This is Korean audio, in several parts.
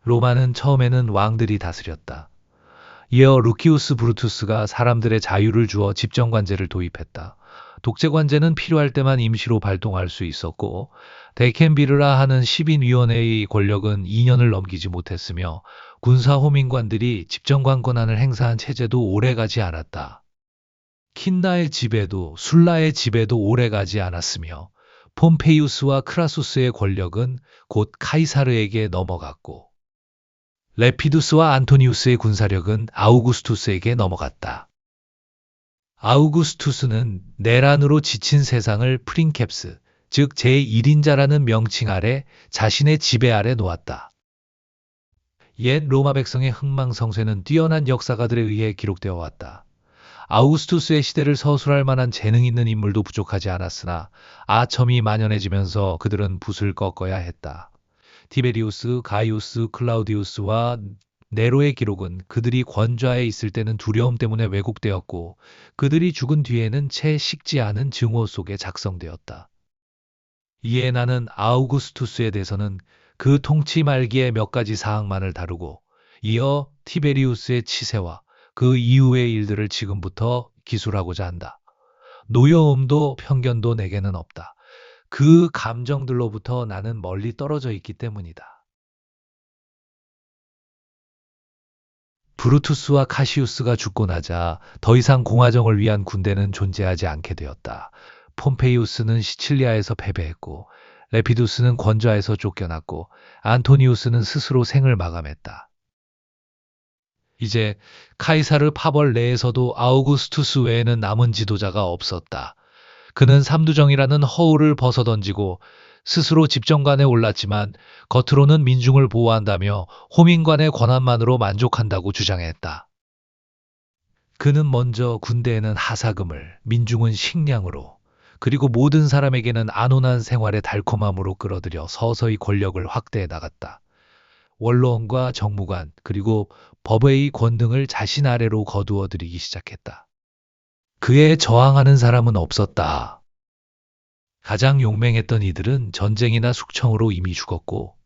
로마는 처음에는 왕들이 다스렸다. 이어 루키우스 브루투스가 사람들의 자유를 주어 집정관제를 도입했다. 독재관제는 필요할 때만 임시로 발동할 수 있었고, 데켄비르라 하는 시민위원회의 권력은 2년을 넘기지 못했으며, 군사 호민관들이 집정관 권한을 행사한 체제도 오래가지 않았다. 킨다의 지배도 술라의 지배도 오래가지 않았으며, 폼페이우스와 크라수스의 권력은 곧 카이사르에게 넘어갔고, 레피두스와 안토니우스의 군사력은 아우구스투스에게 넘어갔다. 아우구스투스는 내란으로 지친 세상을 프린캡스, 즉 제1인자라는 명칭 아래 자신의 지배 아래 놓았다. 옛 로마 백성의 흥망성쇠는 뛰어난 역사가들에 의해 기록되어 왔다. 아우구스투스의 시대를 서술할 만한 재능 있는 인물도 부족하지 않았으나 아첨이 만연해지면서 그들은 붓을 꺾어야 했다. 티베리우스, 가이우스, 클라우디우스와 네로의 기록은 그들이 권좌에 있을 때는 두려움 때문에 왜곡되었고 그들이 죽은 뒤에는 채 식지 않은 증오 속에 작성되었다. 이에 나는 아우구스투스에 대해서는 그 통치 말기의 몇 가지 사항만을 다루고 이어 티베리우스의 치세와 그 이후의 일들을 지금부터 기술하고자 한다. 노여움도 편견도 내게는 없다. 그 감정들로부터 나는 멀리 떨어져 있기 때문이다. 브루투스와 카시우스가 죽고 나자 더 이상 공화정을 위한 군대는 존재하지 않게 되었다. 폼페이우스는 시칠리아에서 패배했고, 레피두스는 권좌에서 쫓겨났고, 안토니우스는 스스로 생을 마감했다. 이제 카이사르 파벌 내에서도 아우구스투스 외에는 남은 지도자가 없었다. 그는 삼두정이라는 허울을 벗어던지고 스스로 집정관에 올랐지만 겉으로는 민중을 보호한다며 호민관의 권한만으로 만족한다고 주장했다. 그는 먼저 군대에는 하사금을, 민중은 식량으로, 그리고 모든 사람에게는 안온한 생활의 달콤함으로 끌어들여 서서히 권력을 확대해 나갔다. 원로원과 정무관, 그리고 법의 권능을 자신 아래로 거두어 들이기 시작했다. 그에 저항하는 사람은 없었다. 가장 용맹했던 이들은 전쟁이나 숙청으로 이미 죽었고,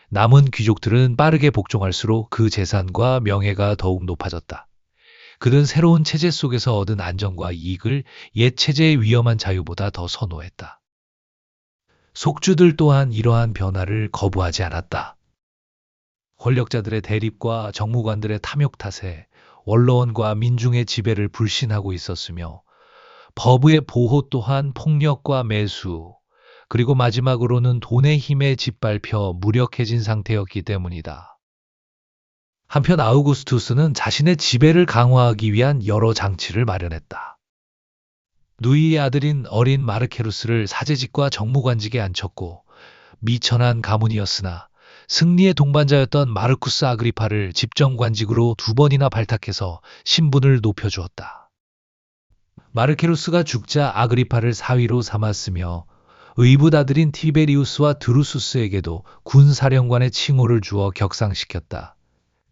남은 귀족들은 빠르게 복종할수록 그 재산과 명예가 더욱 높아졌다. 그는 새로운 체제 속에서 얻은 안정과 이익을 옛 체제의 위험한 자유보다 더 선호했다. 속주들 또한 이러한 변화를 거부하지 않았다. 권력자들의 대립과 정무관들의 탐욕 탓에 원로원과 민중의 지배를 불신하고 있었으며 법의 보호 또한 폭력과 매수, 그리고 마지막으로는 돈의 힘에 짓밟혀 무력해진 상태였기 때문이다. 한편 아우구스투스는 자신의 지배를 강화하기 위한 여러 장치를 마련했다. 누이의 아들인 어린 마르케루스를 사제직과 정무관직에 앉혔고 미천한 가문이었으나 승리의 동반자였던 마르쿠스 아그리파를 집정관직으로 2번이나 발탁해서 신분을 높여주었다. 마르케루스가 죽자 아그리파를 사위로 삼았으며 의붓 아들인 티베리우스와 드루수스에게도 군사령관의 칭호를 주어 격상시켰다.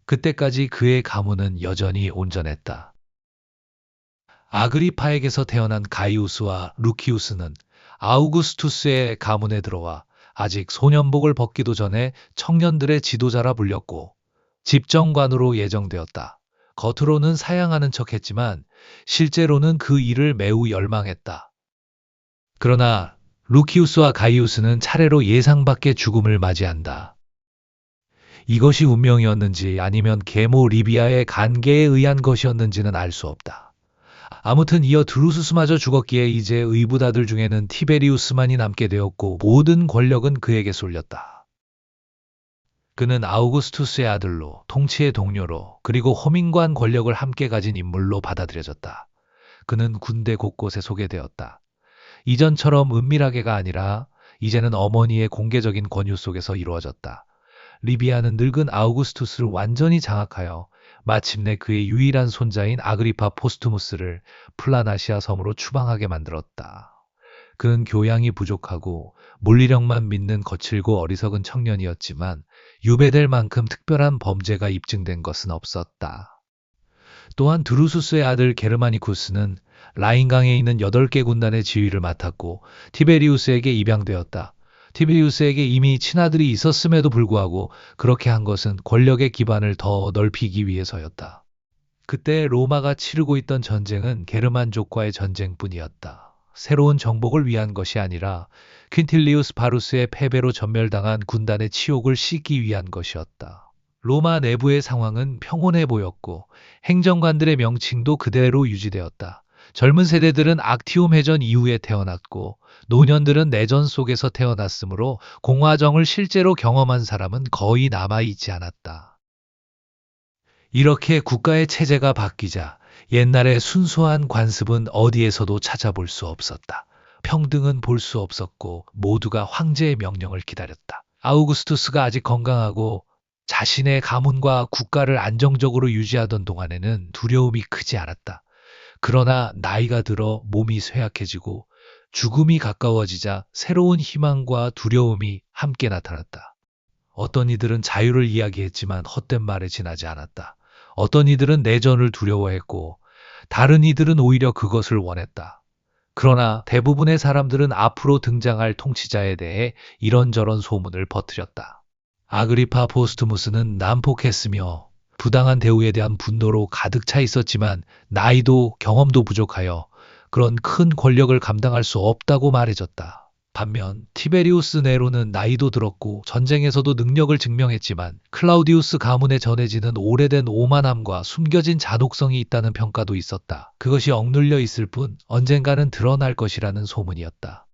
그때까지 그의 가문은 여전히 온전했다. 아그리파에게서 태어난 가이우스와 루키우스는 아우구스투스의 가문에 들어와 아직 소년복을 벗기도 전에 청년들의 지도자라 불렸고 집정관으로 예정되었다. 겉으로는 사양하는 척했지만 실제로는 그 일을 매우 열망했다. 그러나 루키우스와 가이우스는 차례로 예상 밖의 죽음을 맞이한다. 이것이 운명이었는지 아니면 계모 리비아의 간계에 의한 것이었는지는 알 수 없다. 아무튼 이어 드루수스마저 죽었기에 이제 의붓 아들 중에는 티베리우스만이 남게 되었고 모든 권력은 그에게 쏠렸다. 그는 아우구스투스의 아들로, 통치의 동료로, 그리고 호민관 권력을 함께 가진 인물로 받아들여졌다. 그는 군대 곳곳에 소개되었다. 이전처럼 은밀하게가 아니라 이제는 어머니의 공개적인 권유 속에서 이루어졌다. 리비아는 늙은 아우구스투스를 완전히 장악하여 마침내 그의 유일한 손자인 아그리파 포스투무스를 플라나시아 섬으로 추방하게 만들었다. 그는 교양이 부족하고 물리력만 믿는 거칠고 어리석은 청년이었지만 유배될 만큼 특별한 범죄가 입증된 것은 없었다. 또한 드루수스의 아들 게르마니쿠스는 라인강에 있는 8개 군단의 지휘를 맡았고 티베리우스에게 입양되었다. 티베리우스에게 이미 친아들이 있었음에도 불구하고 그렇게 한 것은 권력의 기반을 더 넓히기 위해서였다. 그때 로마가 치르고 있던 전쟁은 게르만족과의 전쟁뿐이었다. 새로운 정복을 위한 것이 아니라 퀸틸리우스 바루스의 패배로 전멸당한 군단의 치욕을 씻기 위한 것이었다. 로마 내부의 상황은 평온해 보였고 행정관들의 명칭도 그대로 유지되었다. 젊은 세대들은 악티움 해전 이후에 태어났고 노년들은 내전 속에서 태어났으므로 공화정을 실제로 경험한 사람은 거의 남아있지 않았다. 이렇게 국가의 체제가 바뀌자 옛날의 순수한 관습은 어디에서도 찾아볼 수 없었다. 평등은 볼 수 없었고 모두가 황제의 명령을 기다렸다. 아우구스투스가 아직 건강하고 자신의 가문과 국가를 안정적으로 유지하던 동안에는 두려움이 크지 않았다. 그러나 나이가 들어 몸이 쇠약해지고 죽음이 가까워지자 새로운 희망과 두려움이 함께 나타났다. 어떤 이들은 자유를 이야기했지만 헛된 말에 지나지 않았다. 어떤 이들은 내전을 두려워했고 다른 이들은 오히려 그것을 원했다. 그러나 대부분의 사람들은 앞으로 등장할 통치자에 대해 이런저런 소문을 퍼뜨렸다. 아그리파 포스투무스는 난폭했으며 부당한 대우에 대한 분노로 가득 차 있었지만 나이도 경험도 부족하여 그런 큰 권력을 감당할 수 없다고 말해줬다. 반면 티베리우스 네로는 나이도 들었고 전쟁에서도 능력을 증명했지만 클라우디우스 가문에 전해지는 오래된 오만함과 숨겨진 잔혹성이 있다는 평가도 있었다. 그것이 억눌려 있을 뿐 언젠가는 드러날 것이라는 소문이었다.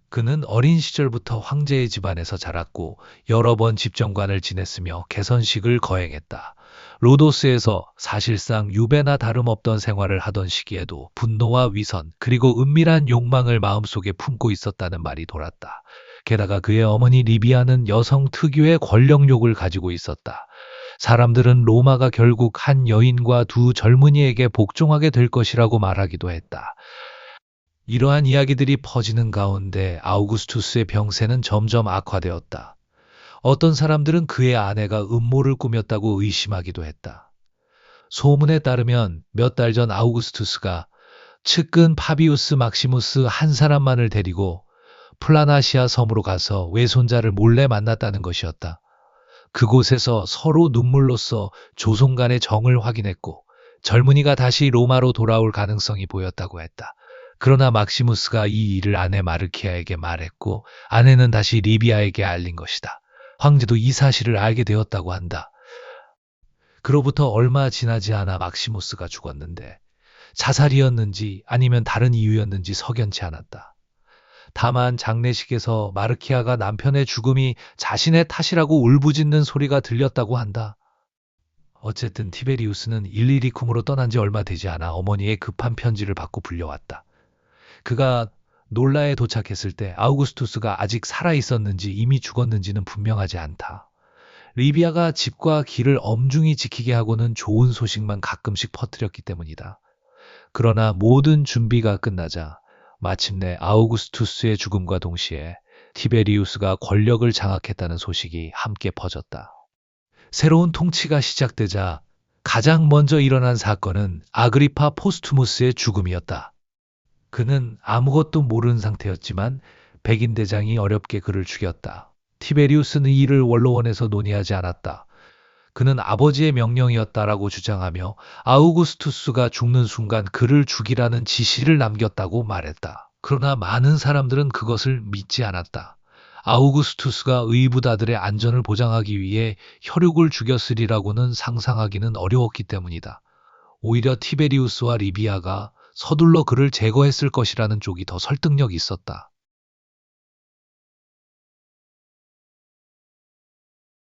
그는 어린 시절부터 황제의 집안에서 자랐고 여러 번 집정관을 지냈으며 개선식을 거행했다. 로도스에서 사실상 유배나 다름없던 생활을 하던 시기에도 분노와 위선 그리고 은밀한 욕망을 마음속에 품고 있었다는 말이 돌았다. 게다가 그의 어머니 리비아는 여성 특유의 권력욕을 가지고 있었다. 사람들은 로마가 결국 한 여인과 두 젊은이에게 복종하게 될 것이라고 말하기도 했다. 이러한 이야기들이 퍼지는 가운데 아우구스투스의 병세는 점점 악화되었다. 어떤 사람들은 그의 아내가 음모를 꾸몄다고 의심하기도 했다. 소문에 따르면 몇 달 전 아우구스투스가 측근 파비우스 막시무스 한 사람만을 데리고 플라나시아 섬으로 가서 외손자를 몰래 만났다는 것이었다. 그곳에서 서로 눈물로써 조송 간의 정을 확인했고 젊은이가 다시 로마로 돌아올 가능성이 보였다고 했다. 그러나 막시무스가 이 일을 아내 마르키아에게 말했고 아내는 다시 리비아에게 알린 것이다. 황제도 이 사실을 알게 되었다고 한다. 그로부터 얼마 지나지 않아 막시무스가 죽었는데 자살이었는지 아니면 다른 이유였는지 석연치 않았다. 다만 장례식에서 마르키아가 남편의 죽음이 자신의 탓이라고 울부짖는 소리가 들렸다고 한다. 어쨌든 티베리우스는 일리리쿰으로 떠난 지 얼마 되지 않아 어머니의 급한 편지를 받고 불려왔다. 그가 놀라에 도착했을 때 아우구스투스가 아직 살아있었는지 이미 죽었는지는 분명하지 않다. 리비아가 집과 길을 엄중히 지키게 하고는 좋은 소식만 가끔씩 퍼뜨렸기 때문이다. 그러나 모든 준비가 끝나자 마침내 아우구스투스의 죽음과 동시에 티베리우스가 권력을 장악했다는 소식이 함께 퍼졌다. 새로운 통치가 시작되자 가장 먼저 일어난 사건은 아그리파 포스투무스의 죽음이었다. 그는 아무것도 모르는 상태였지만 백인 대장이 어렵게 그를 죽였다. 티베리우스는 이 일을 원로원에서 논의하지 않았다. 그는 아버지의 명령이었다라고 주장하며 아우구스투스가 죽는 순간 그를 죽이라는 지시를 남겼다고 말했다. 그러나 많은 사람들은 그것을 믿지 않았다. 아우구스투스가 의붓아들의 안전을 보장하기 위해 혈육을 죽였으리라고는 상상하기는 어려웠기 때문이다. 오히려 티베리우스와 리비아가 서둘러 그를 제거했을 것이라는 쪽이 더 설득력이 있었다.